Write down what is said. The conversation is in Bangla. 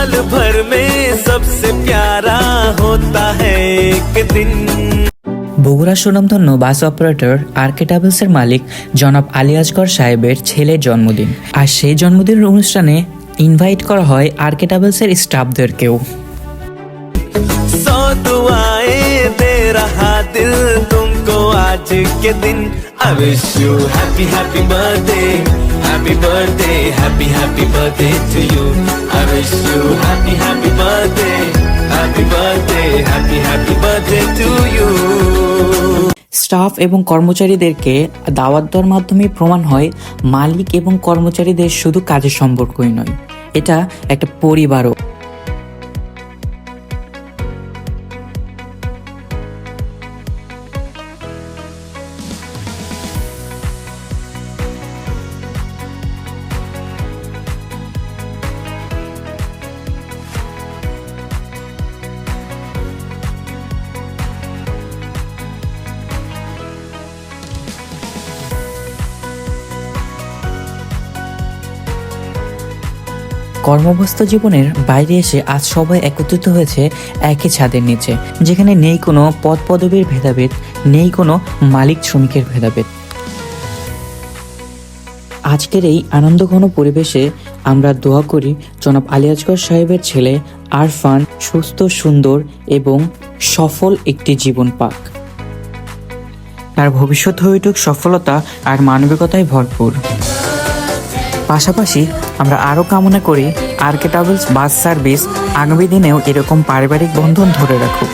साल भर में सबसे प्यारा होता है एक दिन। বগুড়া সুনামধন্য বাস অপারেটর আরকে ট্রাভেলসের মালিক জনাব আলী আসগর সাহেবের ছেলের জন্মদিন। আর সেই জন্মদিনের অনুষ্ঠানে ইনভাইট করা হয় আরকে ট্রাভেলসের স্টাফদেরকেও। सौ दुआएं दे रहा दिल तुमको आज के दिन। I wish you happy happy birthday, happy birthday, happy happy birthday to you। I wish you happy happy birthday, happy birthday, happy happy birthday to you। Staff এবং কর্মচারীদেরকে দাওয়াত দেওয়ার মাধ্যমে প্রমাণ হয় মালিক এবং কর্মচারীদের শুধু কাজের সম্পর্কই নয়, এটা একটা পরিবারও। কর্মব্যস্ত জীবনের বাইরে এসে আজ সবাই একত্রিত হয়েছে একই ছাদের নিচে, যেখানে নেই কোনো পদ পদবীর ভেদাভেদ, নেই কোনো মালিক শ্রমিকের ভেদাভেদ। আজকের এই আনন্দঘন পরিবেশে আমরা দোয়া করি জনাব আলী আসগর সাহেবের ছেলে আরফান সুস্থ, সুন্দর এবং সফল একটি জীবন পাক। তার ভবিষ্যৎ হয়ে উঠুক সফলতা আর মানবিকতায় ভরপুর। পাশাপাশি আমরা আরও কামনা করি আরকে ট্রাভেলস বাস সার্ভিস আগামী দিনেও এরকম পারিবারিক বন্ধন ধরে রাখুক।